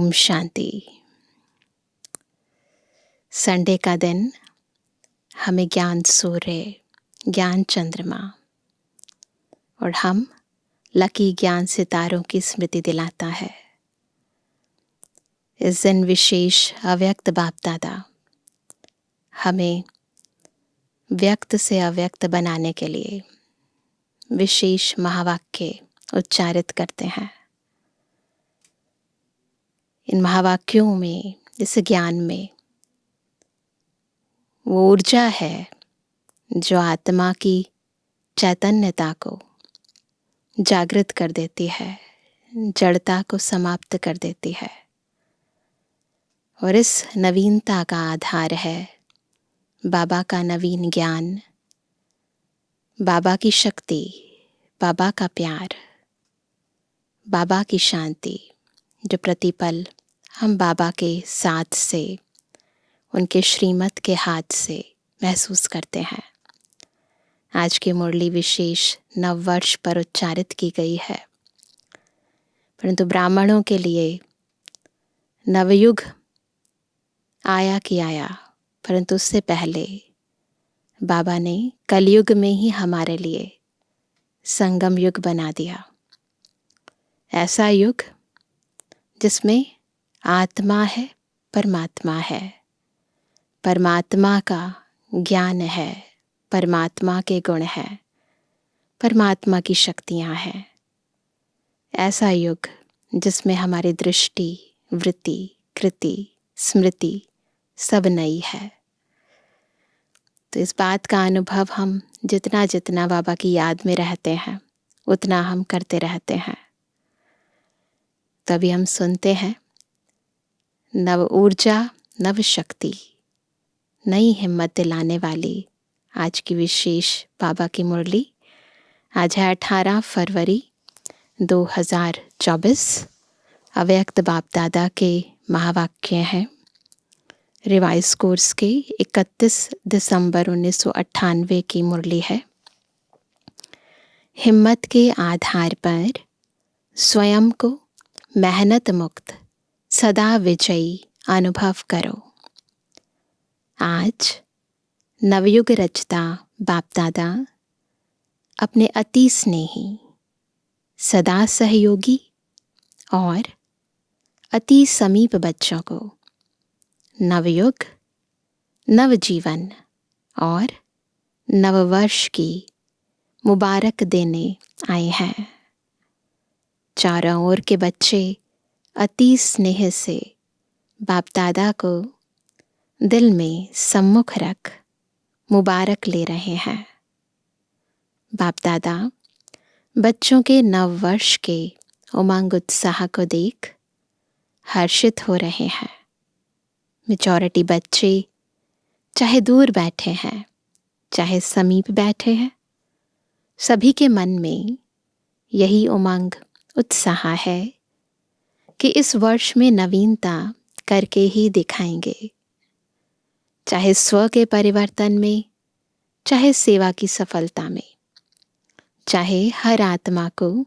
Om Shanti. Sunday का दिन हमें ज्ञान सूर्य, ज्ञान चंद्रमा और हम लकी ज्ञान सितारों की स्मृति दिलाता है। इस दिन विशेष अव्यक्त बाप दादा हमें व्यक्त से अव्यक्त बनाने के लिए विशेष महावाक्य उच्चारित करते हैं। इन महावाक्यों में, इस ज्ञान में वो ऊर्जा है जो आत्मा की चैतन्यता को जागृत कर देती है, जड़ता को समाप्त कर देती है। और इस नवीनता का आधार है बाबा का नवीन ज्ञान, बाबा की शक्ति, बाबा का प्यार, बाबा की शांति, जो प्रतिपल हम बाबा के साथ से, उनके श्रीमत के हाथ से महसूस करते हैं। आज की मुरली विशेष नववर्ष पर उच्चारित की गई है, परंतु ब्राह्मणों के लिए नवयुग आया कि आया, परंतु उससे पहले बाबा ने कलयुग में ही हमारे लिए संगम युग बना दिया। ऐसा युग जिसमें आत्मा है, परमात्मा है, परमात्मा का ज्ञान है, परमात्मा के गुण हैं, परमात्मा की शक्तियां हैं। ऐसा युग जिसमें हमारी दृष्टि, वृत्ति, कृति, स्मृति सब नई है। तो इस बात का अनुभव हम जितना जितना बाबा की याद में रहते हैं उतना हम करते रहते हैं। तभी हम सुनते हैं नव ऊर्जा, नव शक्ति, नई हिम्मत दिलाने वाली आज की विशेष बाबा की मुरली। आज है 18 फरवरी 2024। अव्यक्त बाप दादा के महावाक्य हैं रिवाइज कोर्स के 31 दिसंबर 1998 की मुरली है। हिम्मत के आधार पर स्वयं को मेहनत मुक्त सदा विजयी अनुभव करो। आज नवयुग रचता बाप दादा अपने अति स्नेही, सदा सहयोगी और अति समीप बच्चों को नवयुग, नवजीवन और नववर्ष की मुबारक देने आए हैं। चारों ओर के बच्चे अति स्नेह से बाप दादा को दिल में सम्मुख रख मुबारक ले रहे हैं। बाप दादा बच्चों के नव वर्ष के उमंग उत्साह को देख हर्षित हो रहे हैं। मेजॉरिटी बच्चे चाहे दूर बैठे हैं, चाहे समीप बैठे हैं, सभी के मन में यही उमंग उत्साह है कि इस वर्ष में नवीनता करके ही दिखाएंगे। चाहे स्व के परिवर्तन में, चाहे सेवा की सफलता में, चाहे हर आत्मा को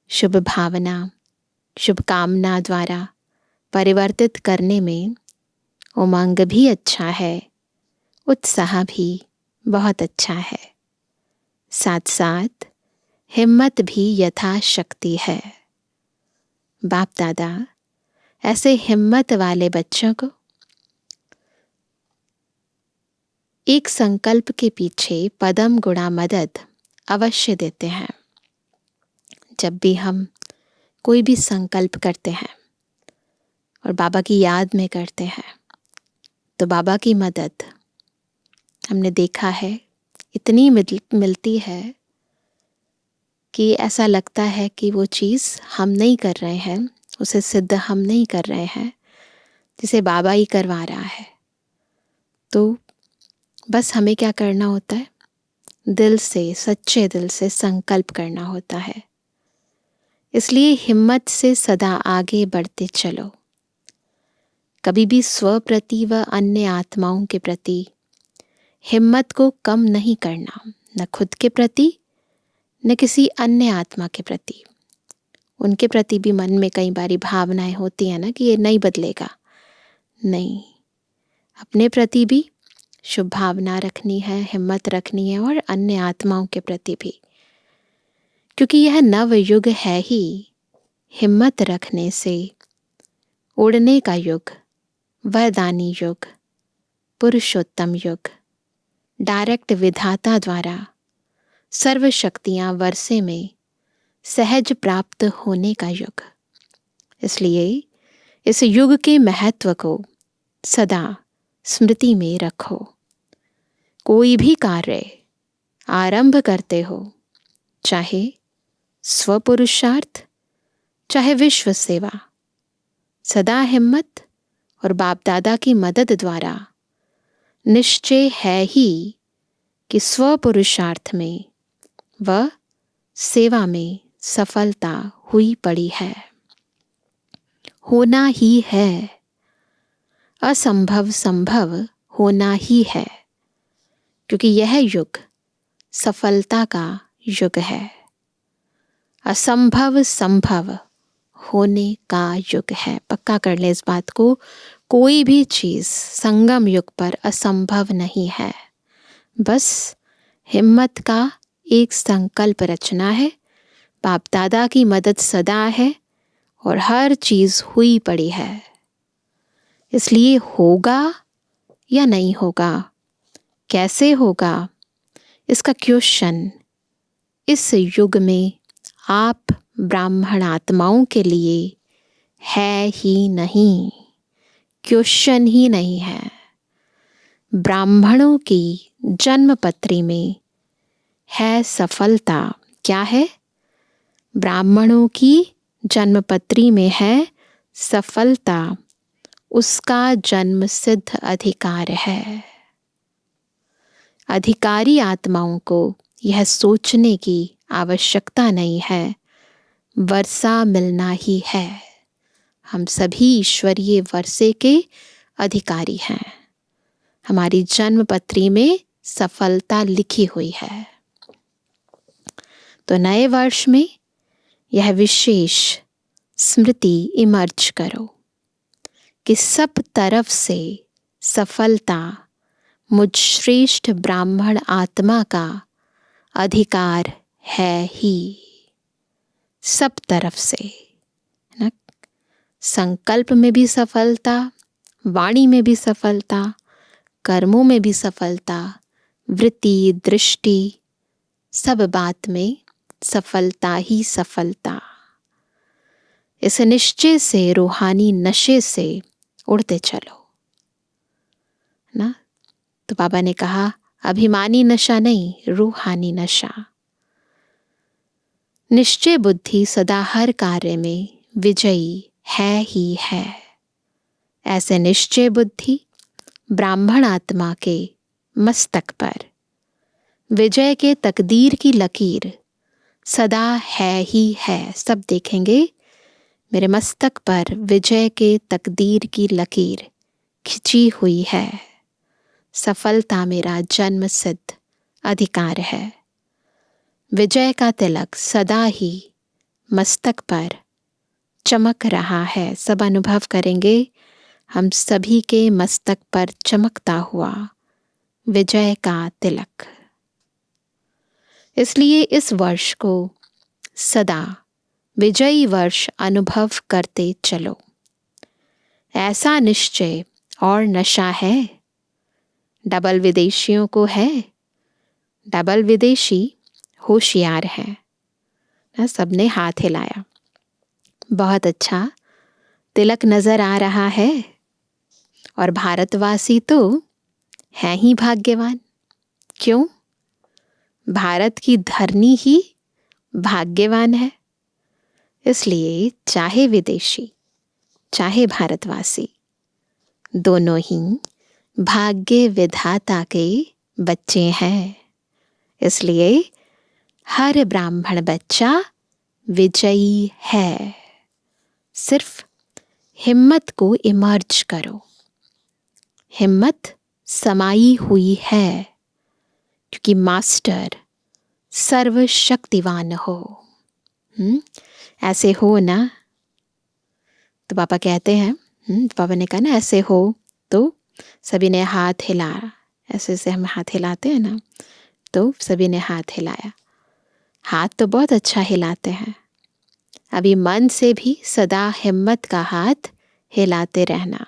शुभ भावना, शुभकामना द्वारा परिवर्तित करने में उमंग भी अच्छा है, उत्साह भी बहुत अच्छा है। साथ साथ हिम्मत भी यथाशक्ति है। बाप दादा ऐसे हिम्मत वाले बच्चों को एक संकल्प के पीछे पदम गुणा मदद अवश्य देते हैं। जब भी हम कोई भी संकल्प करते हैं और बाबा की याद में करते हैं तो बाबा की मदद हमने देखा है इतनी मिलती है कि ऐसा लगता है कि वो चीज़ हम नहीं कर रहे हैं, उसे सिद्ध हम नहीं कर रहे हैं, जिसे बाबा ही करवा रहा है। तो बस हमें क्या करना होता है, दिल से, सच्चे दिल से संकल्प करना होता है। इसलिए हिम्मत से सदा आगे बढ़ते चलो। कभी भी स्व प्रति व अन्य आत्माओं के प्रति हिम्मत को कम नहीं करना, न खुद के प्रति न किसी अन्य आत्मा के प्रति। उनके प्रति भी मन में कई बारी भावनाएं होती हैं ना कि ये नहीं बदलेगा। नहीं, अपने प्रति भी शुभ भावना रखनी है, हिम्मत रखनी है, और अन्य आत्माओं के प्रति भी, क्योंकि यह नव युग है ही हिम्मत रखने से उड़ने का युग, वरदानी युग, पुरुषोत्तम युग, डायरेक्ट विधाता द्वारा सर्व शक्तियां वर्षे में सहज प्राप्त होने का युग। इसलिए इस युग के महत्व को सदा स्मृति में रखो। कोई भी कार्य आरंभ करते हो, चाहे स्वपुरुषार्थ, चाहे विश्व सेवा, सदा हिम्मत और बाप दादा की मदद द्वारा निश्चय है ही कि स्वपुरुषार्थ में व सेवा में सफलता हुई पड़ी है, होना ही है। असंभव संभव होना ही है, क्योंकि यह युग सफलता का युग है। असंभव संभव होने का युग है। पक्का कर ले इस बात को। कोई भी चीज संगम युग पर असंभव नहीं है। बस हिम्मत का एक संकल्प रचना है, बाप दादा की मदद सदा है और हर चीज हुई पड़ी है। इसलिए होगा या नहीं होगा, कैसे होगा, इसका क्वेश्चन इस युग में आप ब्राह्मण आत्माओं के लिए है ही नहीं, क्वेश्चन ही नहीं है। ब्राह्मणों की जन्मपत्री में है सफलता। क्या है? ब्राह्मणों की जन्मपत्री में है सफलता, उसका जन्म सिद्ध अधिकार है। अधिकारी आत्माओं को यह सोचने की आवश्यकता नहीं है, वर्षा मिलना ही है। हम सभी ईश्वरीय वर्षे के अधिकारी हैं। हमारी जन्मपत्री में सफलता लिखी हुई है। तो नए वर्ष में यह विशेष स्मृति इमर्ज करो कि सब तरफ से सफलता मुझ श्रेष्ठ ब्राह्मण आत्मा का अधिकार है ही। सब तरफ से ना, संकल्प में भी सफलता, वाणी में भी सफलता, कर्मों में भी सफलता, वृत्ति, दृष्टि, सब बात में सफलता ही सफलता। इस निश्चय से, रूहानी नशे से उड़ते चलो ना। तो बाबा ने कहा अभिमानी नशा नहीं, रूहानी नशा। निश्चय बुद्धि सदा हर कार्य में विजयी है ही है। ऐसे निश्चय बुद्धि ब्राह्मण आत्मा के मस्तक पर विजय के तकदीर की लकीर सदा है ही है। सब देखेंगे मेरे मस्तक पर विजय के तकदीर की लकीर खिंची हुई है। सफलता मेरा जन्म सिद्ध अधिकार है। विजय का तिलक सदा ही मस्तक पर चमक रहा है। सब अनुभव करेंगे हम सभी के मस्तक पर चमकता हुआ विजय का तिलक। इसलिए इस वर्ष को सदा विजयी वर्ष अनुभव करते चलो। ऐसा निश्चय और नशा है। डबल विदेशियों को है। डबल विदेशी होशियार है ना। सबने हाथ हिलाया। बहुत अच्छा तिलक नजर आ रहा है। और भारतवासी तो हैं ही भाग्यवान। क्यों? भारत की धरनी ही भाग्यवान है। इसलिए चाहे विदेशी चाहे भारतवासी, दोनों ही भाग्य विधाता के बच्चे हैं। इसलिए हर ब्राह्मण बच्चा विजयी है। सिर्फ हिम्मत को इमर्ज करो। हिम्मत समाई हुई है, क्योंकि मास्टर सर्वशक्तिवान हो। ऐसे हो ना। तो पापा कहते हैं, पापा ने कहा ना ऐसे हो, तो सभी ने हाथ हिलाया। ऐसे ऐसे हम हाथ हिलाते हैं ना, तो सभी ने हाथ हिलाया। हाथ तो बहुत अच्छा हिलाते हैं। अभी मन से भी सदा हिम्मत का हाथ हिलाते रहना।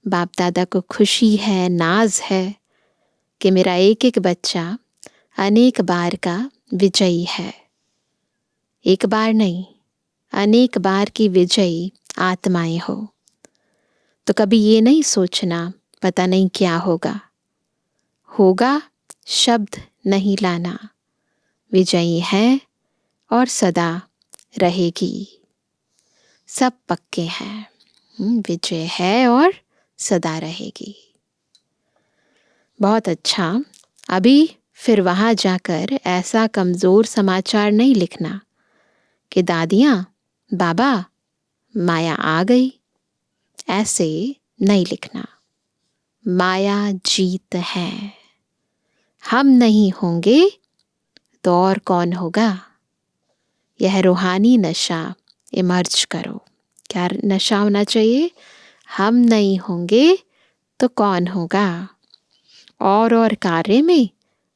बाप दादा को खुशी है, नाज है कि मेरा एक एक बच्चा अनेक बार का विजयी है। एक बार नहीं, अनेक बार की विजयी आत्माएं हो। तो कभी ये नहीं सोचना पता नहीं क्या होगा। होगा शब्द नहीं लाना। विजयी है और सदा रहेगी। सब पक्के हैं। विजय है और सदा रहेगी। बहुत अच्छा। अभी फिर वहां जाकर ऐसा कमजोर समाचार नहीं लिखना कि दादियाँ, बाबा, माया आ गई। ऐसे नहीं लिखना। माया जीत है। हम नहीं होंगे तो और कौन होगा। यह रूहानी नशा इमर्ज करो। क्या नशा होना चाहिए? हम नहीं होंगे तो कौन होगा। और कार्य में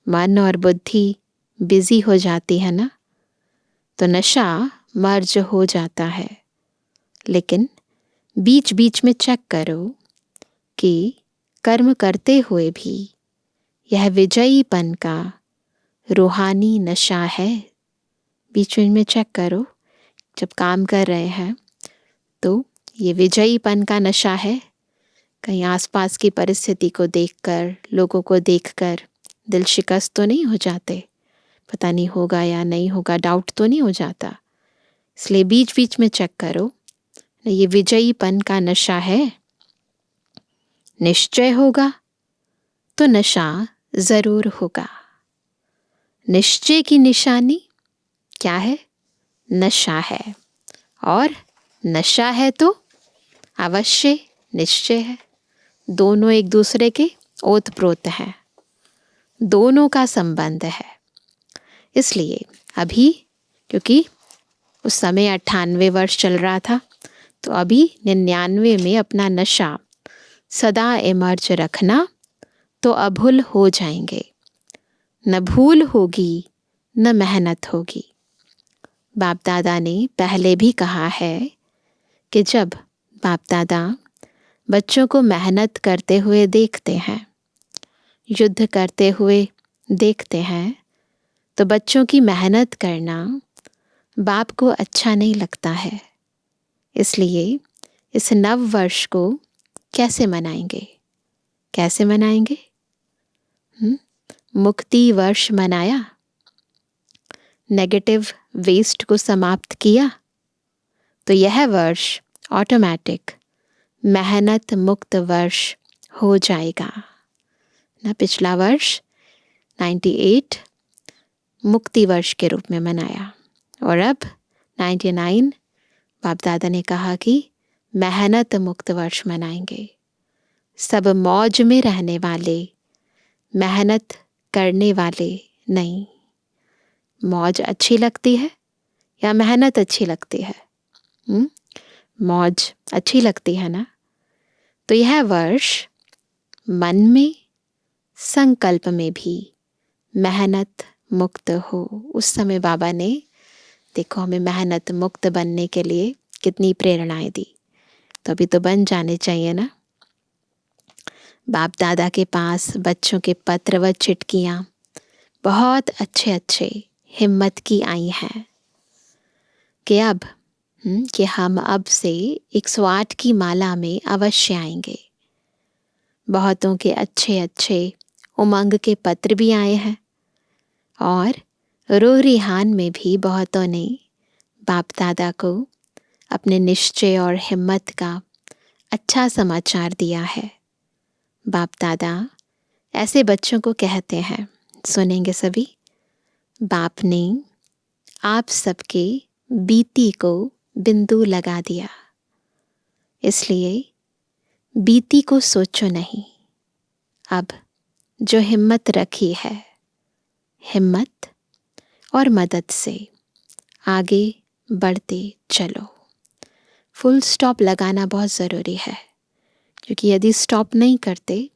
मन और बुद्धि बिजी हो जाती है ना, तो नशा मर्ज हो जाता है। लेकिन बीच बीच में चेक करो कि कर्म करते हुए भी यह विजयीपन का रूहानी नशा है। बीच बीच में चेक करो, जब काम कर रहे हैं तो ये विजयीपन का नशा है। कहीं आसपास की परिस्थिति को देखकर, लोगों को देखकर दिल शिकस्त तो नहीं हो जाते? पता नहीं होगा या नहीं होगा, डाउट तो नहीं हो जाता? इसलिए बीच बीच में चेक करो, ये विजयीपन का नशा है। निश्चय होगा तो नशा जरूर होगा। निश्चय की निशानी क्या है? नशा है। और नशा है तो अवश्य निश्चय है। दोनों एक दूसरे के ओत प्रोत हैं। दोनों का संबंध है। इसलिए अभी, क्योंकि उस समय 98 वर्ष चल रहा था, तो अभी 99 में अपना नशा सदा इमर्ज रखना, तो अभूल हो जाएंगे। न भूल होगी न मेहनत होगी। बाप दादा ने पहले भी कहा है कि जब बाप दादा बच्चों को मेहनत करते हुए देखते हैं, युद्ध करते हुए देखते हैं, तो बच्चों की मेहनत करना बाप को अच्छा नहीं लगता है। इसलिए इस नव वर्ष को कैसे मनाएंगे? कैसे मनाएंगे? मुक्ति वर्ष मनाया, नेगेटिव वेस्ट को समाप्त किया, तो यह वर्ष ऑटोमेटिक मेहनत मुक्त वर्ष हो जाएगा ना। पिछला वर्ष 98 मुक्ति वर्ष के रूप में मनाया, और अब 99 बाप दादा ने कहा कि मेहनत मुक्त वर्ष मनाएंगे। सब मौज में रहने वाले, मेहनत करने वाले नहीं। मौज अच्छी लगती है या मेहनत अच्छी लगती है? मौज अच्छी लगती है ना। तो यह वर्ष मन में, संकल्प में भी मेहनत मुक्त हो। उस समय बाबा ने देखो हमें मेहनत मुक्त बनने के लिए कितनी प्रेरणाएं दी, तो अभी तो बन जाने चाहिए ना। बाप दादा के पास बच्चों के पत्र व चिट्ठियाँ बहुत अच्छे अच्छे हिम्मत की आई हैं कि अब कि हम अब से 108 की माला में अवश्य आएंगे। बहुतों के अच्छे अच्छे उमंग के पत्र भी आए हैं, और रूह-रिहान में भी बहुतों ने बाप दादा को अपने निश्चय और हिम्मत का अच्छा समाचार दिया है। बाप दादा ऐसे बच्चों को कहते हैं, सुनेंगे सभी। बाप ने आप सबके बीती को बिंदु लगा दिया, इसलिए बीती को सोचो नहीं। अब जो हिम्मत रखी है, हिम्मत और मदद से आगे बढ़ते चलो। फुल स्टॉप लगाना बहुत ज़रूरी है, क्योंकि यदि स्टॉप नहीं करते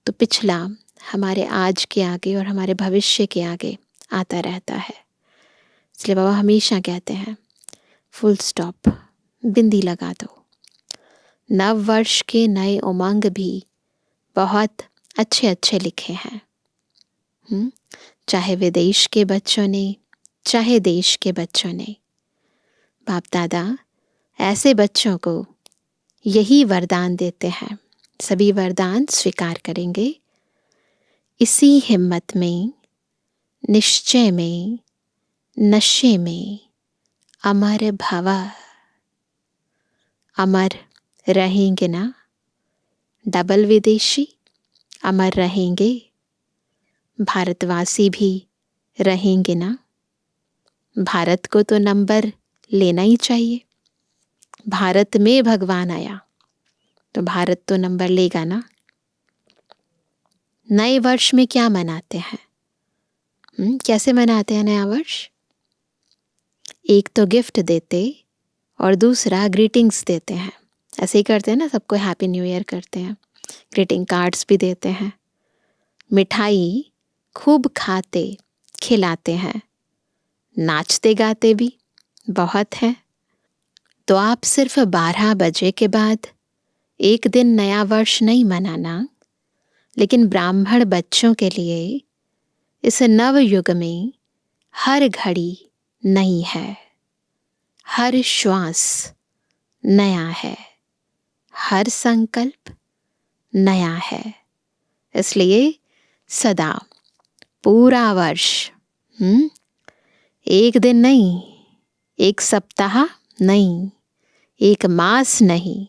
तो पिछला हमारे आज के आगे और हमारे भविष्य के आगे आता रहता है। इसलिए बाबा हमेशा कहते हैं फुल स्टॉप, बिंदी लगा दो। नव वर्ष के नए उमंग भी बहुत अच्छे अच्छे लिखे हैं। चाहे विदेश के बच्चों ने, चाहे देश के बच्चों ने, बाप दादा ऐसे बच्चों को यही वरदान देते हैं। सभी वरदान स्वीकार करेंगे। इसी हिम्मत में, निश्चय में, नशे में अमर भवा। अमर रहेंगे ना डबल विदेशी, अमर रहेंगे भारतवासी भी रहेंगे ना। भारत को तो नंबर लेना ही चाहिए। भारत में भगवान आया तो भारत तो नंबर लेगा ना। नए वर्ष में क्या मनाते हैं? कैसे मनाते हैं नया वर्ष? एक तो गिफ्ट देते और दूसरा ग्रीटिंग्स देते हैं। ऐसे ही करते हैं ना, सबको हैप्पी न्यू ईयर करते हैं, ग्रीटिंग कार्ड्स भी देते हैं, मिठाई खूब खाते खिलाते हैं, नाचते गाते भी बहुत हैं। तो आप सिर्फ 12 बजे के बाद एक दिन नया वर्ष नहीं मनाना, लेकिन ब्राह्मण बच्चों के लिए इस नव युग में हर घड़ी नई है, हर श्वास नया है, हर संकल्प नया है। इसलिए सदा पूरा वर्ष, एक दिन नहीं, एक सप्ताह नहीं, एक मास नहीं,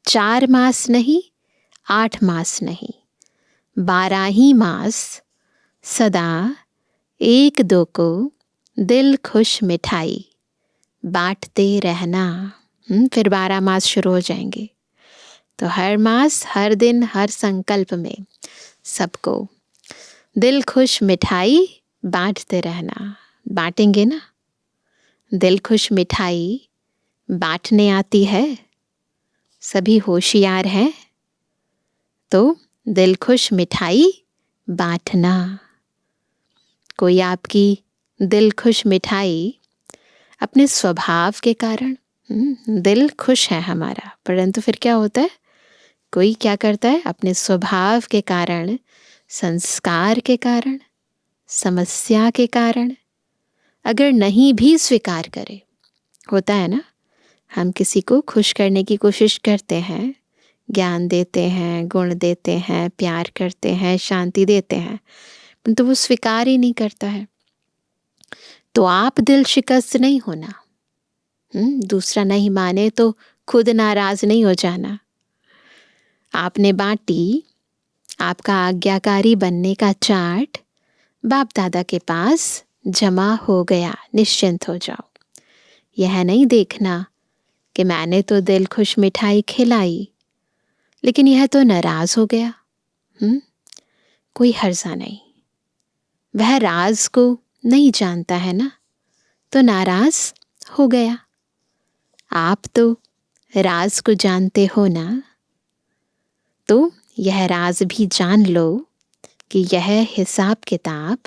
4 मास नहीं, 8 मास नहीं, 12 ही मास सदा एक दो को दिल खुश मिठाई बांटते रहना। फिर 12 मास शुरू हो जाएंगे। तो हर मास, हर दिन, हर संकल्प में सबको दिल खुश मिठाई बांटते रहना। बांटेंगे ना? दिल खुश मिठाई बांटने आती है? सभी होशियार हैं तो दिल खुश मिठाई बांटना। कोई आपकी दिल खुश मिठाई अपने स्वभाव के कारण, दिल खुश है हमारा, परंतु फिर क्या होता है, कोई क्या करता है अपने स्वभाव के कारण, संस्कार के कारण, समस्या के कारण अगर नहीं भी स्वीकार करे, होता है ना, हम किसी को खुश करने की कोशिश करते हैं, ज्ञान देते हैं, गुण देते हैं, प्यार करते हैं, शांति देते हैं, तो वो स्वीकार ही नहीं करता है। तो आप दिल शिकस्त नहीं होना। दूसरा नहीं माने तो खुद नाराज नहीं हो जाना। आपने बांटी, आपका आज्ञाकारी बनने का चार्ट बाप दादा के पास जमा हो गया, निश्चिंत हो जाओ। यह नहीं देखना कि मैंने तो दिल खुश मिठाई खिलाई लेकिन यह तो नाराज हो गया। कोई हर्जा नहीं, वह राज को नहीं जानता है ना, तो नाराज हो गया। आप तो राज को जानते हो ना, तो यह राज भी जान लो कि यह हिसाब किताब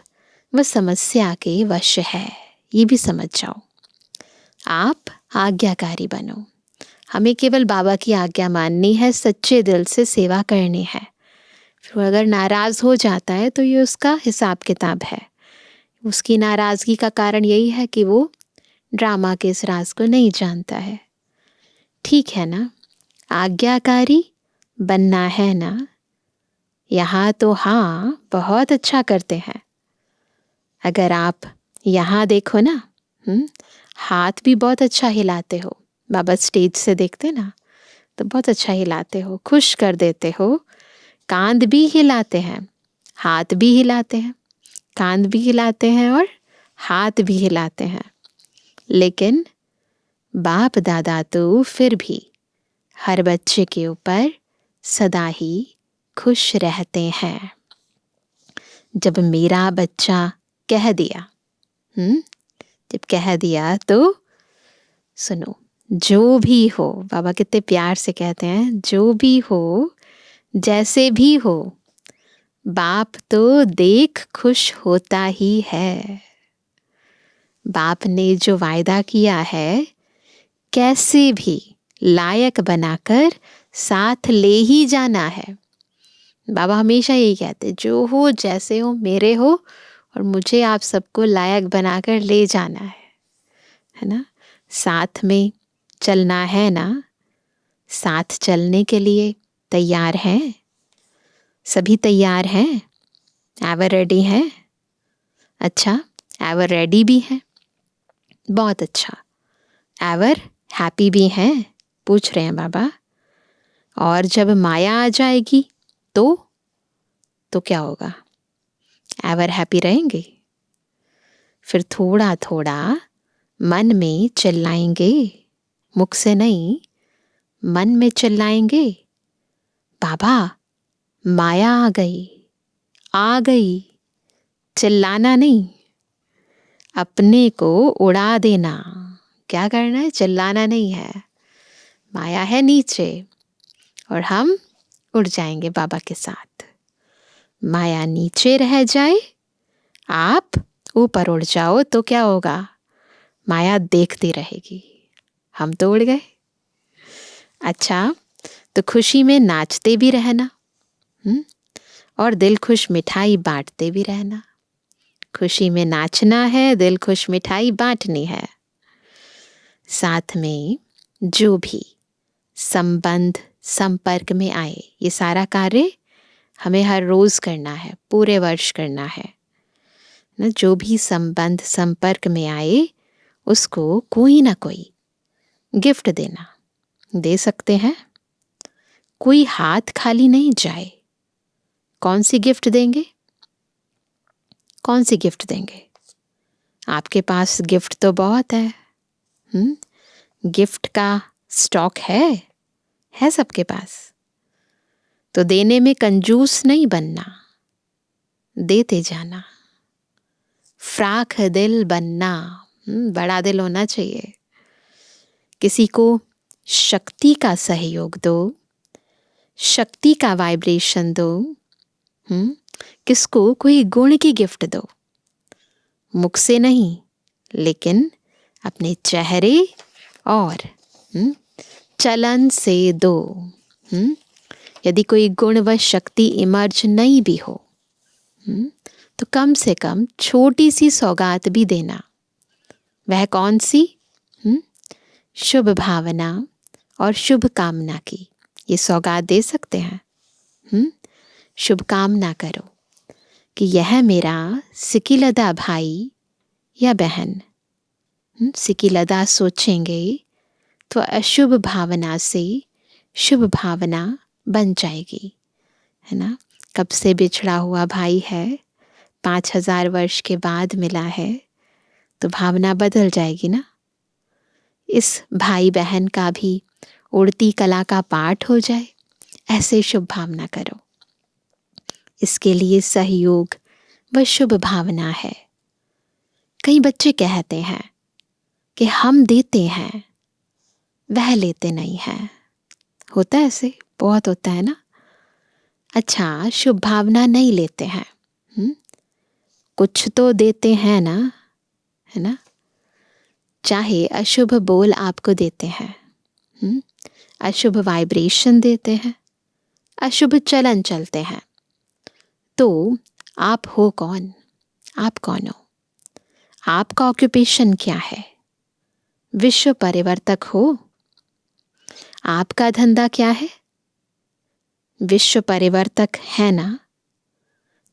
व समस्या के वश है। ये भी समझ जाओ। आप आज्ञाकारी बनो। हमें केवल बाबा की आज्ञा माननी है, सच्चे दिल से सेवा करनी है। फिर अगर नाराज हो जाता है तो ये उसका हिसाब किताब है। उसकी नाराजगी का कारण यही है कि वो ड्रामा के इस राज को नहीं जानता है। ठीक है ना, आज्ञाकारी बनना है ना। यहाँ तो हाँ बहुत अच्छा करते हैं। अगर आप यहाँ देखो ना, हाथ भी बहुत अच्छा हिलाते हो। बाबा स्टेज से देखते ना तो बहुत अच्छा हिलाते हो, खुश कर देते हो। कांध भी हिलाते हैं, हाथ भी हिलाते हैं, कांध भी हिलाते हैं और हाथ भी हिलाते हैं। लेकिन बाप दादा तो फिर भी हर बच्चे के ऊपर सदा ही खुश रहते हैं। जब मेरा बच्चा कह दिया, जब कह दिया तो सुनो, जो भी हो, बाबा कितने प्यार से कहते हैं, जो भी हो, जैसे भी हो, बाप तो देख खुश होता ही है। बाप ने जो वायदा किया है, कैसे भी लायक बनाकर साथ ले ही जाना है। बाबा हमेशा यही कहते, जो हो जैसे हो, मेरे हो, और मुझे आप सबको लायक बनाकर ले जाना है ना। साथ में चलना है ना, साथ चलने के लिए तैयार हैं? सभी तैयार हैं? एवर रेडी हैं? अच्छा, एवर रेडी भी हैं, बहुत अच्छा। एवर हैप्पी भी हैं? पूछ रहे हैं बाबा। और जब माया आ जाएगी तो क्या होगा? एवर हैप्पी रहेंगे? फिर थोड़ा थोड़ा मन में चिल्लाएंगे, मुख से नहीं, मन में चिल्लाएंगे, बाबा माया आ गई, आ गई। चिल्लाना नहीं, अपने को उड़ा देना। क्या करना है? चिल्लाना नहीं है। माया है नीचे और हम उड़ जाएंगे बाबा के साथ। माया नीचे रह जाए, आप ऊपर उड़ जाओ तो क्या होगा? माया देखती रहेगी, हम तो उड़ गए। अच्छा, तो खुशी में नाचते भी रहना, और दिल खुश मिठाई बांटते भी रहना। खुशी में नाचना है, दिल खुश मिठाई बांटनी है। साथ में जो भी संबंध संपर्क में आए, ये सारा कार्य हमें हर रोज करना है, पूरे वर्ष करना है ना। जो भी संबंध संपर्क में आए, उसको कोई ना कोई गिफ्ट देना। दे सकते हैं, कोई हाथ खाली नहीं जाए। कौन सी गिफ्ट देंगे? कौन सी गिफ्ट देंगे? आपके पास गिफ्ट तो बहुत है, गिफ्ट का स्टॉक है सबके पास। तो देने में कंजूस नहीं बनना, देते जाना। फ्राख दिल बनना, बड़ा दिल होना चाहिए। किसी को शक्ति का सहयोग दो, शक्ति का वाइब्रेशन दो। किसको कोई गुण की गिफ्ट दो, मुख से नहीं, लेकिन अपने चेहरे और चलन से दो। यदि कोई गुण व शक्ति इमर्ज नहीं भी हो, तो कम से कम छोटी सी सौगात भी देना। वह कौन सी? शुभ भावना और शुभ कामना की ये सौगात दे सकते हैं। शुभ कामना करो कि यह मेरा सिकिलदा भाई या बहन, सिकिलदा सोचेंगे तो अशुभ भावना से शुभ भावना बन जाएगी, है ना। कब से बिछड़ा हुआ भाई है, 5000 वर्ष के बाद मिला है, तो भावना बदल जाएगी ना। इस भाई बहन का भी उड़ती कला का पाठ हो जाए, ऐसे शुभ भावना करो। इसके लिए सहयोग व शुभ भावना है। कई बच्चे कहते हैं कि हम देते हैं, वह लेते नहीं हैं। होता है ऐसे, बहुत होता है ना। अच्छा, शुभ भावना नहीं लेते हैं, कुछ तो देते हैं ना, है ना। चाहे अशुभ बोल आपको देते हैं, अशुभ वाइब्रेशन देते हैं, अशुभ चलन चलते हैं, तो आप हो कौन? आप कौन हो? आपका ऑक्यूपेशन क्या है? विश्व परिवर्तक हो? आपका धंधा क्या है? विश्व परिवर्तक है ना,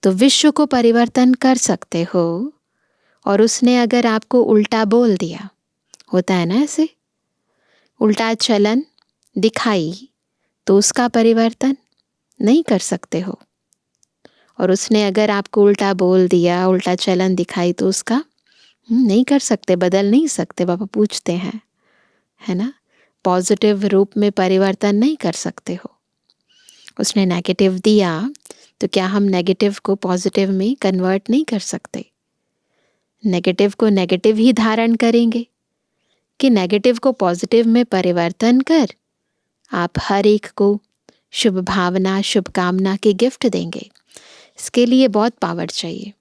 तो विश्व को परिवर्तन कर सकते हो। और उसने अगर आपको उल्टा बोल दिया, होता है ना ऐसे, उल्टा चलन दिखाई, तो उसका परिवर्तन नहीं कर सकते हो। और उसने अगर आपको उल्टा बोल दिया, उल्टा चलन दिखाई, तो उसका नहीं कर सकते, बदल नहीं सकते। बाबा पूछते हैं, है ना। पॉजिटिव रूप में परिवर्तन नहीं कर सकते हो। उसने नेगेटिव दिया, तो क्या हम नेगेटिव को पॉजिटिव में कन्वर्ट नहीं कर सकते? नेगेटिव को नेगेटिव ही धारण करेंगे, कि नेगेटिव को पॉजिटिव में परिवर्तन कर आप हर एक को शुभ भावना, शुभकामना के गिफ्ट देंगे। इसके लिए बहुत पावर चाहिए।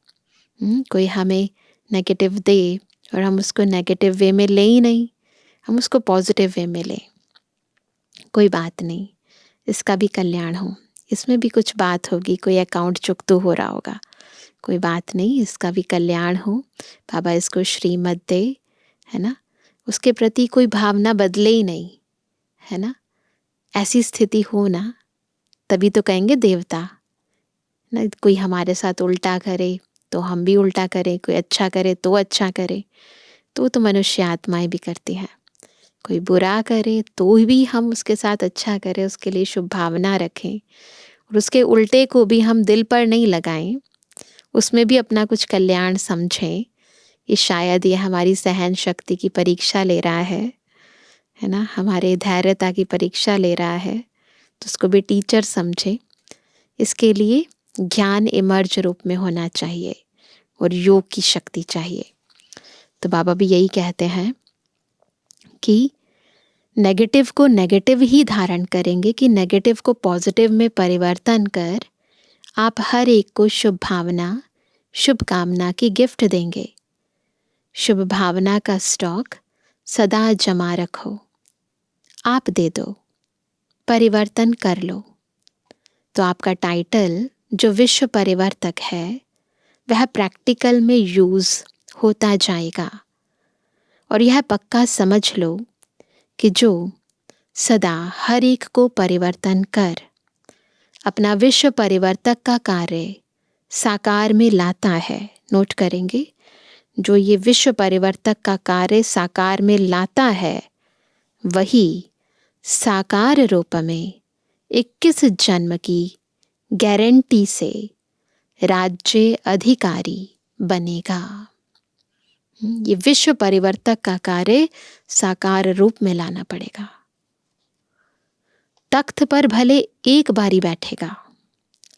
कोई हमें नेगेटिव दे और हम उसको नेगेटिव वे में लें ही नहीं, हम उसको पॉजिटिव वे में लें, कोई बात नहीं, इसका भी कल्याण हो, इसमें भी कुछ बात होगी, कोई अकाउंट चुक तो हो रहा होगा, कोई बात नहीं, इसका भी कल्याण हो, बाबा इसको श्रीमत दे, है ना। उसके प्रति कोई भावना बदले ही नहीं, है ना। ऐसी स्थिति हो ना, तभी तो कहेंगे देवता ना। कोई हमारे साथ उल्टा करे तो हम भी उल्टा करें, कोई अच्छा करे तो अच्छा करे, तो मनुष्य आत्माएं भी करती हैं। कोई बुरा करे तो भी हम उसके साथ अच्छा करें, उसके लिए शुभ भावना रखें, और उसके उल्टे को भी हम दिल पर नहीं लगाएं, उसमें भी अपना कुछ कल्याण समझें। ये शायद ये हमारी सहन शक्ति की परीक्षा ले रहा है ना, हमारे धैर्यता की परीक्षा ले रहा है, तो उसको भी टीचर समझे। इसके लिए ज्ञान इमर्ज रूप में होना चाहिए और योग की शक्ति चाहिए। तो बाबा भी यही कहते हैं कि नेगेटिव को नेगेटिव ही धारण करेंगे, कि नेगेटिव को पॉजिटिव में परिवर्तन कर आप हर एक को शुभ भावना, शुभकामना की गिफ्ट देंगे। शुभ भावना का स्टॉक सदा जमा रखो, आप दे दो, परिवर्तन कर लो। तो आपका टाइटल जो विश्व परिवर्तक है वह प्रैक्टिकल में यूज होता जाएगा। और यह पक्का समझ लो कि जो सदा हर एक को परिवर्तन कर अपना विश्व परिवर्तक का कार्य साकार में लाता है, नोट करेंगे, जो ये विश्व परिवर्तक का कार्य साकार में लाता है वही साकार रूप में 21 जन्म की गारंटी से राज्य अधिकारी बनेगा। ये विश्व परिवर्तक का कार्य साकार रूप में लाना पड़ेगा। तख्त पर भले एक बारी बैठेगा,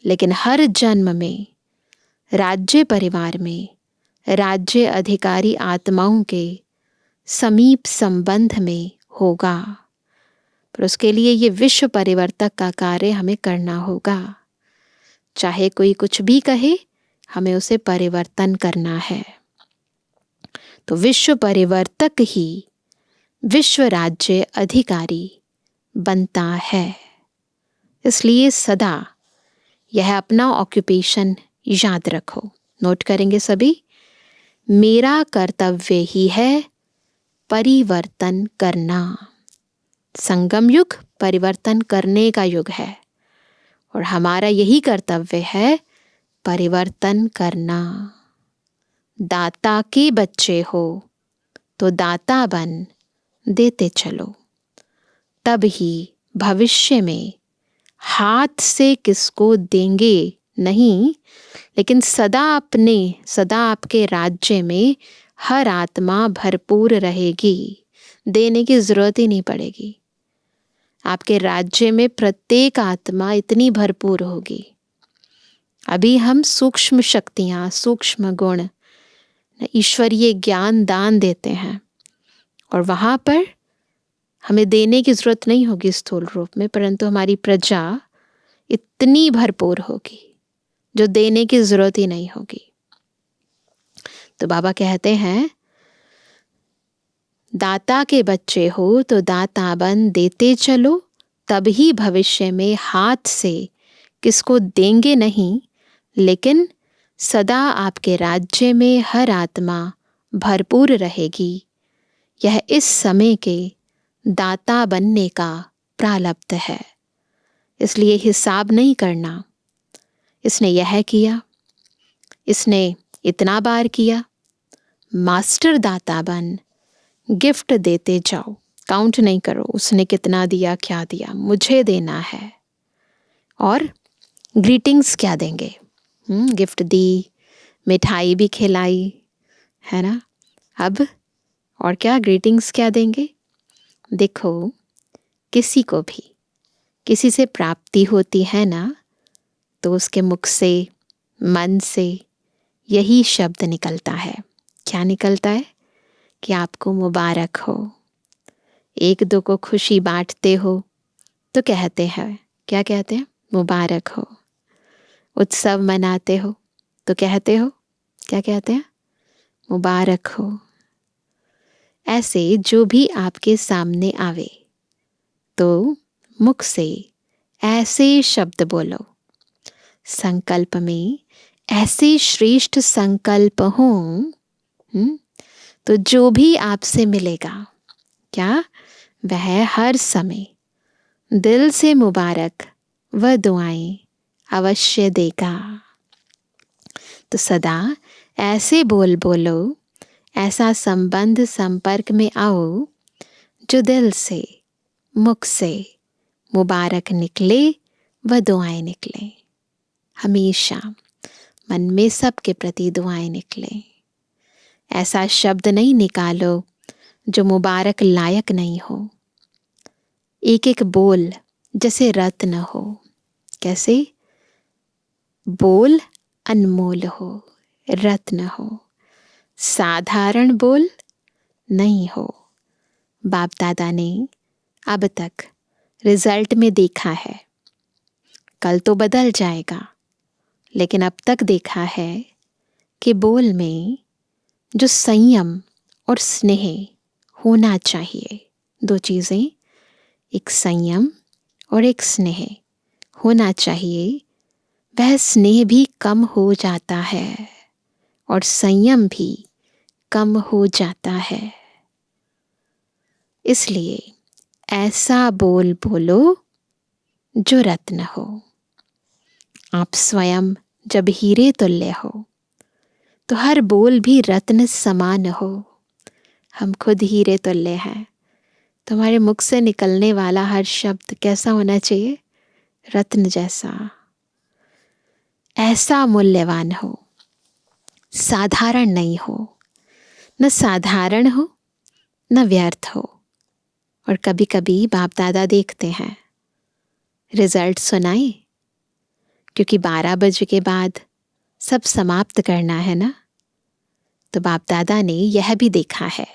लेकिन हर जन्म में राज्य परिवार में राज्य अधिकारी आत्माओं के समीप संबंध में होगा। पर उसके लिए ये विश्व परिवर्तक का कार्य हमें करना होगा। चाहे कोई कुछ भी कहे, हमें उसे परिवर्तन करना है। तो विश्व परिवर्तक ही विश्व राज्य अधिकारी बनता है। इसलिए सदा यह अपना ऑक्यूपेशन याद रखो, नोट करेंगे सभी। मेरा कर्तव्य ही है परिवर्तन करना। संगम युग परिवर्तन करने का युग है और हमारा यही कर्तव्य है परिवर्तन करना। दाता के बच्चे हो तो दाता बन देते चलो, तब ही भविष्य में हाथ से किसको देंगे नहीं, लेकिन सदा आपके राज्य में हर आत्मा भरपूर रहेगी, देने की जरूरत ही नहीं पड़ेगी। आपके राज्य में प्रत्येक आत्मा इतनी भरपूर होगी। अभी हम सूक्ष्म शक्तियाँ, सूक्ष्म गुण, ईश्वरीय ज्ञान दान देते हैं और वहाँ पर हमें देने की जरूरत नहीं होगी स्थूल रूप में, परंतु हमारी प्रजा इतनी भरपूर होगी जो देने की जरूरत ही नहीं होगी। तो बाबा कहते हैं दाता के बच्चे हो तो दाता बन देते चलो, तभी भविष्य में हाथ से किसको देंगे नहीं, लेकिन सदा आपके राज्य में हर आत्मा भरपूर रहेगी। यह इस समय के दाता बनने का प्रारब्ध है। इसलिए हिसाब नहीं करना, इसने यह किया, इसने इतना बार किया। मास्टर दाता बन गिफ्ट देते जाओ, काउंट नहीं करो उसने कितना दिया, क्या दिया, मुझे देना है। और ग्रीटिंग्स क्या देंगे, गिफ्ट दी, मिठाई भी खिलाई, है ना। अब और क्या ग्रीटिंग्स क्या देंगे। देखो, किसी को भी किसी से प्राप्ति होती है ना, तो उसके मुख से, मन से यही शब्द निकलता है। क्या निकलता है कि आपको मुबारक हो, एक दो को खुशी बांटते हो तो कहते हैं, क्या कहते हैं? मुबारक हो। उत्सव मनाते हो तो कहते हो, क्या कहते हैं? मुबारक हो। ऐसे जो भी आपके सामने आवे तो मुख से ऐसे शब्द बोलो, संकल्प में ऐसे श्रेष्ठ संकल्प हों, तो जो भी आपसे मिलेगा, क्या वह हर समय दिल से मुबारक व दुआएं अवश्य देगा। तो सदा ऐसे बोल बोलो, ऐसा संबंध संपर्क में आओ जो दिल से, मुख से मुबारक निकले व दुआएं निकले। हमेशा मन में सबके प्रति दुआएं निकले। ऐसा शब्द नहीं निकालो जो मुबारक लायक नहीं हो। एक एक बोल जैसे रत्न हो। कैसे? बोल अनमोल हो, रत्न हो। साधारण बोल नहीं हो। बाप दादा ने अब तक रिजल्ट में देखा है, कल तो बदल जाएगा, लेकिन अब तक देखा है कि बोल में जो संयम और स्नेह होना चाहिए, दो चीज़ें, एक संयम और एक स्नेह होना चाहिए, वह स्नेह भी कम हो जाता है और संयम भी कम हो जाता है। इसलिए ऐसा बोल बोलो जो रत्न हो। आप स्वयं जब हीरे तुल्य हो तो हर बोल भी रत्न समान हो। हम खुद हीरे तुल्य हैं। तुम्हारे मुख से निकलने वाला हर शब्द कैसा होना चाहिए? रत्न जैसा। ऐसा मूल्यवान हो, साधारण नहीं हो। न साधारण हो न व्यर्थ हो। और कभी कभी बाप दादा देखते हैं, रिजल्ट सुनाए, क्योंकि 12 बजे के बाद सब समाप्त करना है ना। तो बाप दादा ने यह भी देखा है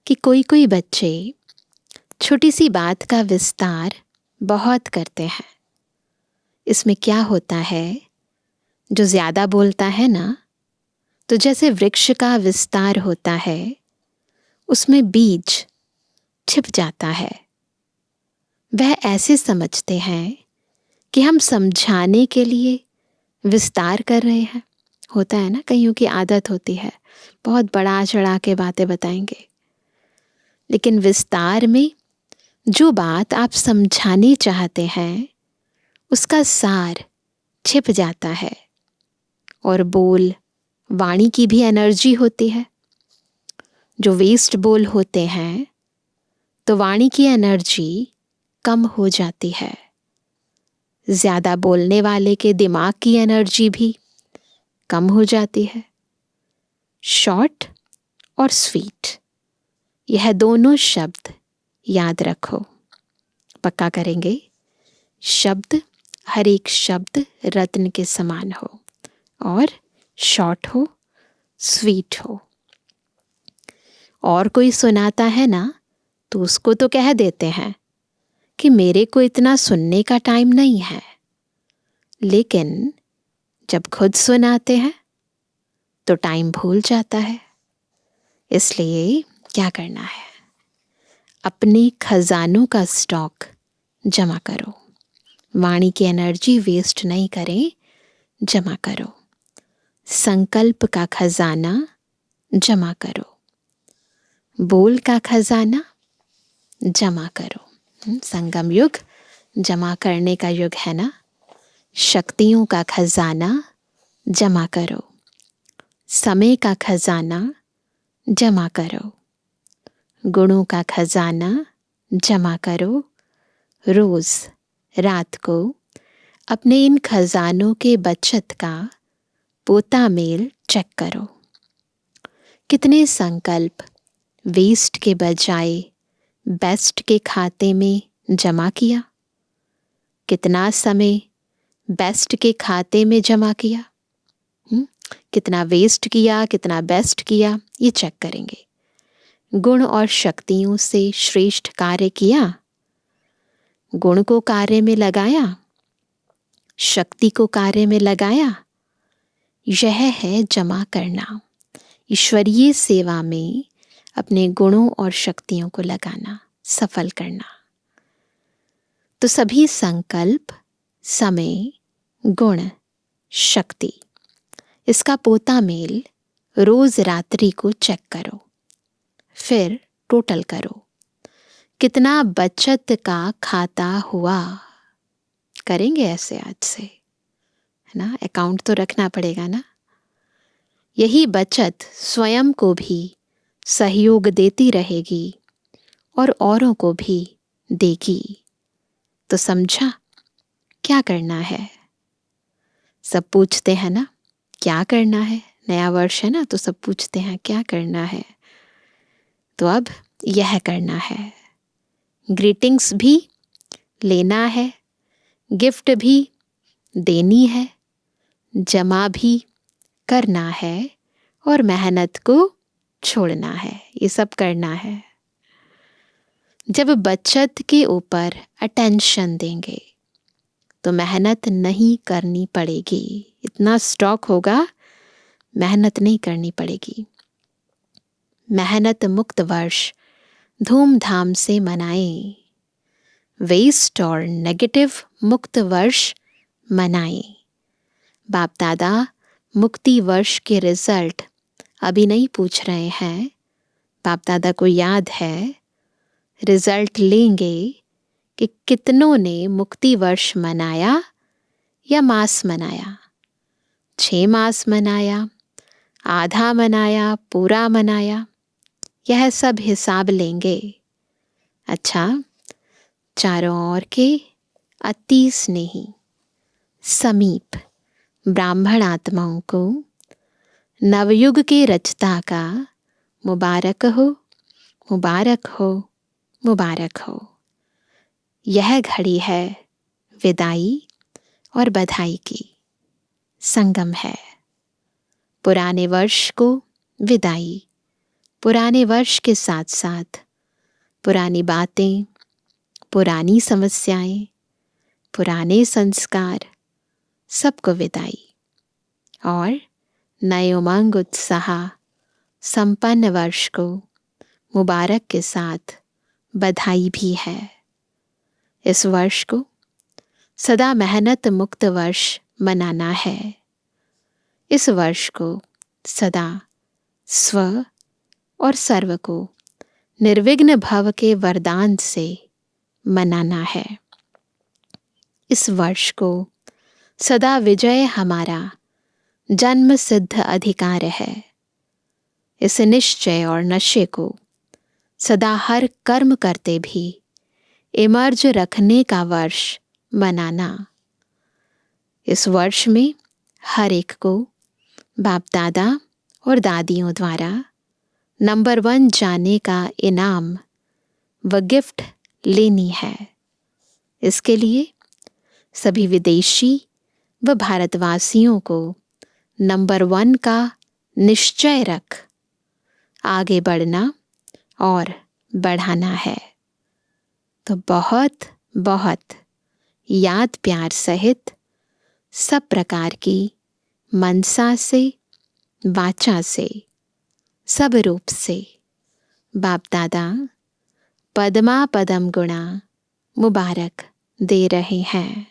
कि कोई कोई बच्चे छोटी सी बात का विस्तार बहुत करते हैं। इसमें क्या होता है, जो ज्यादा बोलता है ना, तो जैसे वृक्ष का विस्तार होता है, उसमें बीज छिप जाता है। वह ऐसे समझते हैं कि हम समझाने के लिए विस्तार कर रहे हैं। होता है ना, कईयों की आदत होती है, बहुत बड़ा चढ़ा के बातें बताएंगे, लेकिन विस्तार में जो बात आप समझानी चाहते हैं उसका सार छिप जाता है। और बोल, वाणी की भी एनर्जी होती है। जो वेस्ट बोल होते हैं तो वाणी की एनर्जी कम हो जाती है। ज्यादा बोलने वाले के दिमाग की एनर्जी भी कम हो जाती है। शॉर्ट और स्वीट, यह दोनों शब्द याद रखो। पक्का करेंगे? शब्द, हर एक शब्द रत्न के समान हो और शॉर्ट हो, स्वीट हो। और कोई सुनाता है ना, तो उसको तो कह देते हैं कि मेरे को इतना सुनने का टाइम नहीं है, लेकिन जब खुद सुनाते हैं तो टाइम भूल जाता है। इसलिए क्या करना है, अपने खजानों का स्टॉक जमा करो। वाणी की एनर्जी वेस्ट नहीं करें, जमा करो। संकल्प का खजाना जमा करो। बोल का खजाना जमा करो। संगम युग जमा करने का युग है ना। शक्तियों का खजाना जमा करो। समय का खजाना जमा करो। गुणों का खजाना जमा करो। रोज रात को अपने इन खजानों के बचत का पोता मेल चेक करो। कितने संकल्प वेस्ट के बजाय बेस्ट के खाते में जमा किया? कितना समय बेस्ट के खाते में जमा किया? कितना वेस्ट किया, कितना बेस्ट किया, ये चेक करेंगे। गुण और शक्तियों से श्रेष्ठ कार्य किया, गुण को कार्य में लगाया, शक्ति को कार्य में लगाया। यह है जमा करना, ईश्वरीय सेवा में अपने गुणों और शक्तियों को लगाना, सफल करना। तो सभी संकल्प, समय, गुण, शक्ति, इसका पोता मेल रोज रात्रि को चेक करो, फिर टोटल करो, कितना बचत का खाता हुआ। करेंगे ऐसे आज से, है ना? अकाउंट तो रखना पड़ेगा ना। यही बचत स्वयं को भी सहयोग देती रहेगी और औरों को भी देगी। तो समझा क्या करना है? सब पूछते हैं ना क्या करना है, नया वर्ष है ना, तो सब पूछते हैं क्या करना है। तो अब यह करना है, ग्रीटिंग्स भी लेना है, गिफ्ट भी देनी है, जमा भी करना है और मेहनत को छोड़ना है। ये सब करना है। जब बचत के ऊपर अटेंशन देंगे तो मेहनत नहीं करनी पड़ेगी। इतना स्टॉक होगा, मेहनत नहीं करनी पड़ेगी। मेहनत मुक्त वर्ष धूमधाम से मनाएं, वेस्ट और नेगेटिव मुक्त वर्ष मनाएं। बाप दादा मुक्ति वर्ष के रिजल्ट अभी नहीं पूछ रहे हैं। बाप दादा को याद है, रिजल्ट लेंगे कि कितनों ने मुक्ति वर्ष मनाया या मास मनाया, 6 मास मनाया, आधा मनाया, पूरा मनाया, यह सब हिसाब लेंगे। अच्छा, चारों ओर के अति स्नेही समीप ब्राह्मण आत्माओं को नवयुग के रचता का मुबारक हो, मुबारक हो, मुबारक हो। यह घड़ी है विदाई और बधाई की, संगम है। पुराने वर्ष को विदाई, पुराने वर्ष के साथ साथ पुरानी बातें, पुरानी समस्याएं, पुराने संस्कार, सबको विदाई और नए उमंग उत्साह संपन्न वर्ष को मुबारक के साथ बधाई भी है। इस वर्ष को सदा मेहनत मुक्त वर्ष मनाना है। इस वर्ष को सदा स्व और सर्व को निर्विघ्न भव के वरदान से मनाना है। इस वर्ष को सदा विजय हमारा जन्म सिद्ध अधिकार है। इस निश्चय और नशे को सदा हर कर्म करते भी इमर्ज रखने का वर्ष मनाना। इस वर्ष में हर एक को बाप दादा और दादियों द्वारा नंबर 1 जाने का इनाम व गिफ्ट लेनी है। इसके लिए सभी विदेशी व भारतवासियों को नंबर 1 का निश्चय रख आगे बढ़ना और बढ़ाना है। तो बहुत बहुत याद प्यार सहित सब प्रकार की मनसा से, वाचा से, सब रूप से बाप दादा पद्मा पदम गुणा मुबारक दे रहे हैं।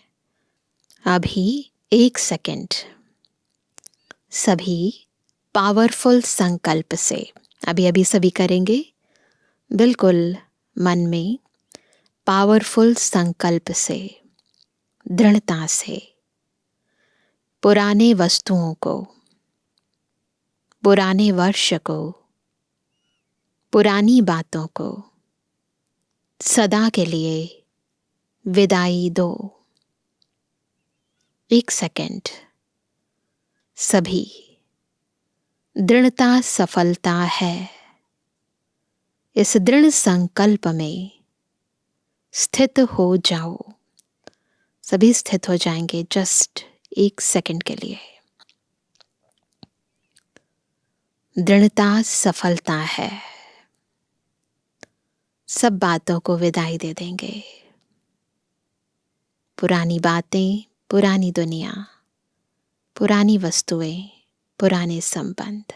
अभी 1 सेकंड सभी पावरफुल संकल्प से, अभी सभी करेंगे बिल्कुल मन में पावरफुल संकल्प से, दृढ़ता से पुराने वस्तुओं को, पुराने वर्ष को, पुरानी बातों को सदा के लिए विदाई दो। 1 सेकंड सभी दृढ़ता सफलता है। इस दृढ़ संकल्प में स्थित हो जाओ। सभी स्थित हो जाएंगे जस्ट 1 सेकंड के लिए। दृढ़ता सफलता है। सब बातों को विदाई दे देंगे। पुरानी बातें, पुरानी दुनिया, पुरानी वस्तुएं, पुराने संबंध।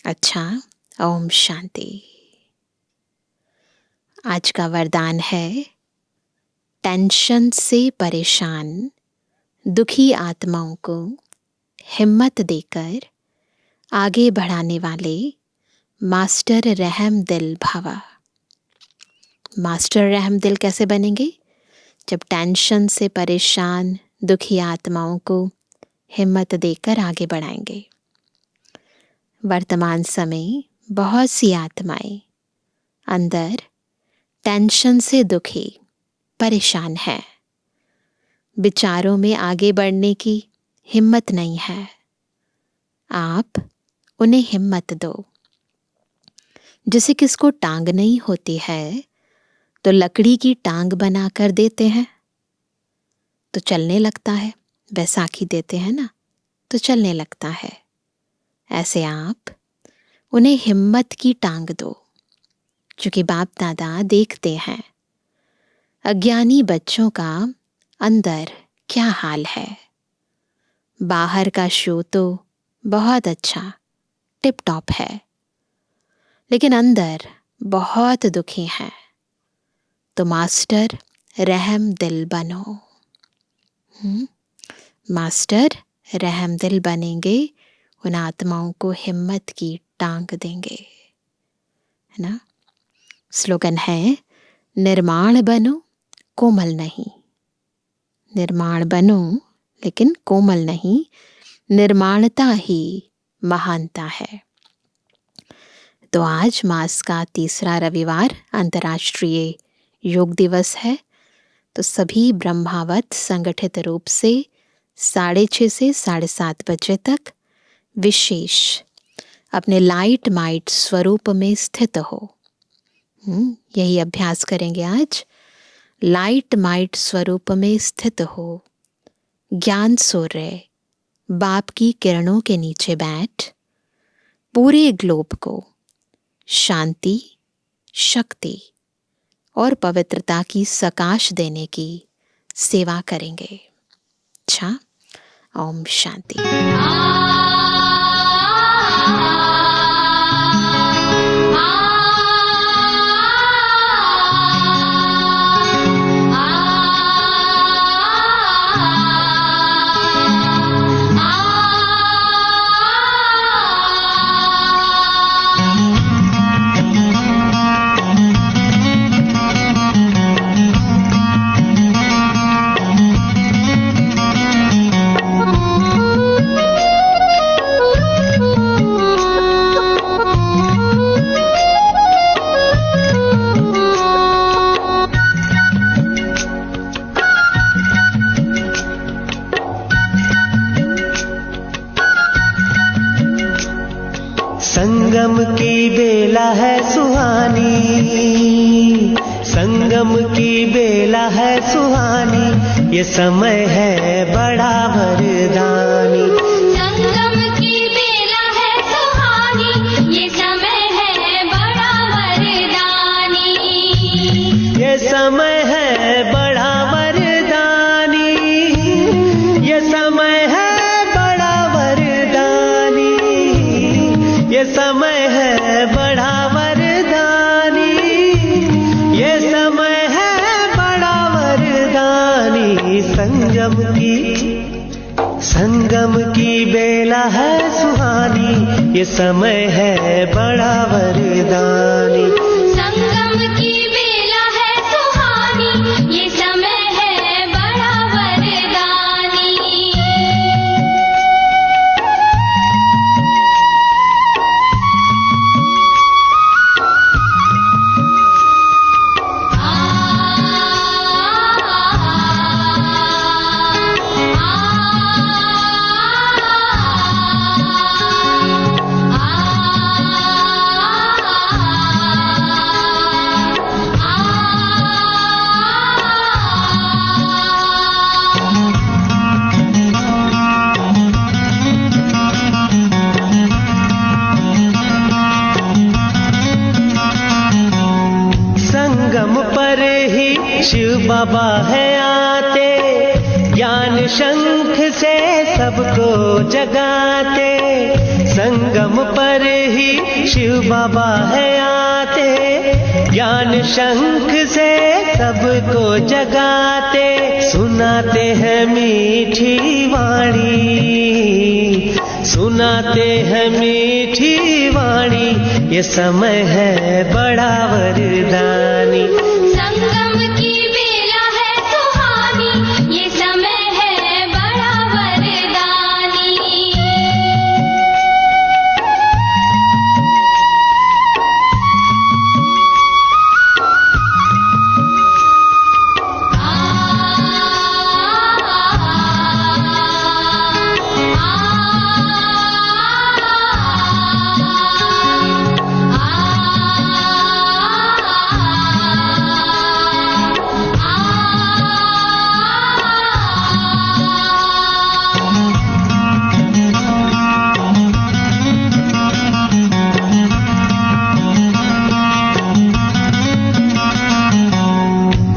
अच्छा, ओम शांति। आज का वरदान है, टेंशन से परेशान दुखी आत्माओं को हिम्मत देकर आगे बढ़ाने वाले मास्टर रहम दिल भवा। मास्टर रहम दिल कैसे बनेंगे? जब टेंशन से परेशान दुखी आत्माओं को हिम्मत देकर आगे बढ़ाएंगे। वर्तमान समय बहुत सी आत्माएं अंदर टेंशन से दुखी, परेशान है। विचारों में आगे बढ़ने की हिम्मत नहीं है। आप उन्हें हिम्मत दो। जिसे किसको टांग नहीं होती है तो लकड़ी की टांग बनाकर देते हैं तो चलने लगता है। बैसाखी देते हैं ना तो चलने लगता है। ऐसे आप उन्हें हिम्मत की टांग दो। क्योंकि बाप दादा देखते हैं अज्ञानी बच्चों का अंदर क्या हाल है। बाहर का शो तो बहुत अच्छा, टिप टॉप है, लेकिन अंदर बहुत दुखी हैं। तो मास्टर रहम दिल बनो। मास्टर रहम दिल बनेंगे, उन आत्माओं को हिम्मत की टांग देंगे, है ना। स्लोगन है, निर्माण बनो कोमल नहीं। निर्माण बनो लेकिन कोमल नहीं। निर्माणता ही महानता है। तो आज मास का तीसरा रविवार अंतर्राष्ट्रीय योग दिवस है। तो सभी ब्रह्मावत संगठित रूप से 6:30 से 7:30 बजे तक विशेष अपने लाइट माइट स्वरूप में स्थित हो। यही अभ्यास करेंगे आज। लाइट माइट स्वरूप में स्थित हो। ज्ञान सूर्य बाप की किरणों के नीचे बैठ पूरे ग्लोब को शांति, शक्ति और पवित्रता की सकाश देने की सेवा करेंगे। अच्छा, ओम शांति। संगम की बेला है सुहानी, संगम की बेला है सुहानी, ये समय है बड़ा वरदानी। संगम की बेला है सुहानी, ये समय है बड़ा वरदानी। ये समय है बड़ा वरदानी, ये समय है बड़ा वरदानी, ये समय है बड़ा वरदानी, ये समय है बड़ा वरदानी। संगम की बेला है सुहानी, ये समय है बड़ा वरदानी। संगम की बेला है सुहानी, ये समय है बड़ा वरदानी। शिव बाबा है आते, ज्ञान शंख से सबको जगाते। संगम पर ही शिव बाबा है आते, ज्ञान शंख से सबको जगाते। सुनाते हैं मीठी वाणी, सुनाते हैं मीठी वाणी, ये समय है बड़ा वरदानी। संगम की बेला है सुहानी, ये समय है बड़ा वरदानी।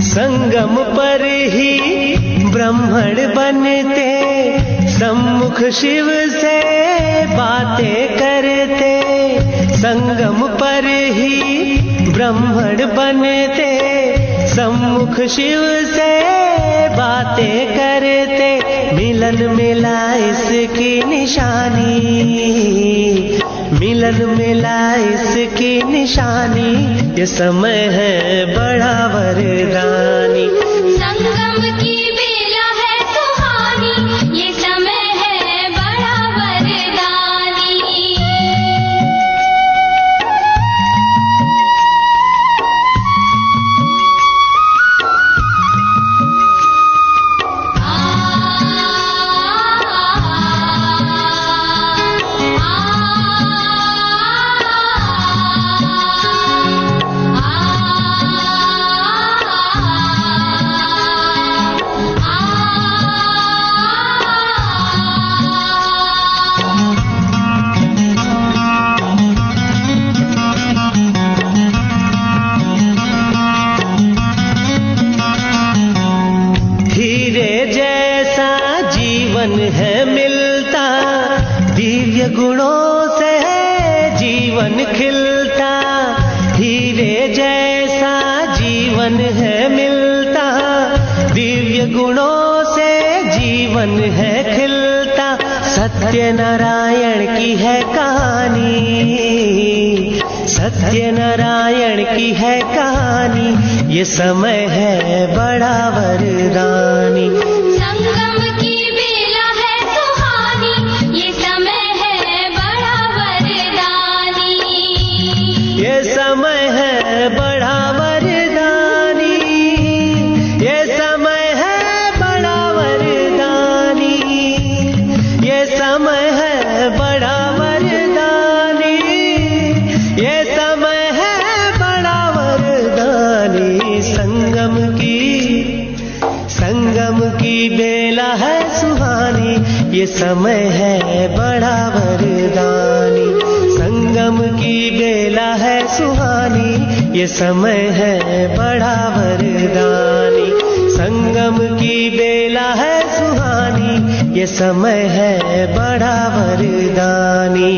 संगम पर ही ब्राह्मण बनते, सम्मुख शिव से बातें करते। संगम पर ही ब्राह्मण बनते, सम्मुख शिव से बातें करते। मिलन मिला इसकी निशानी, मिलन मिला इसकी निशानी, ये समय है बड़ा वरदानी। संगम की बेला है सुहानी, ये समय है बड़ा वरदानी। है मिलता, दिव्य गुणों से जीवन खिलता। हीरे जैसा जीवन है मिलता, दिव्य गुणों से जीवन है खिलता। सत्य नारायण की है कहानी, सत्य नारायण की है कहानी, ये समय है बड़ा वरदानी। संगम की बेला है सुहानी, ये समय है बड़ा वरदानी। ये समय है बड़ा वरदानी, ये समय है बड़ा वरदानी, ये समय है बड़ा वरदानी, ये समय है बड़ा वरदानी। संगम की बेला है सुहानी, ये समय है बड़ा वरदानी। संगम की बेला है सुहानी, ये समय है बड़ा वरदानी। संगम की बेला है सुहानी, ये समय है बड़ा वरदानी।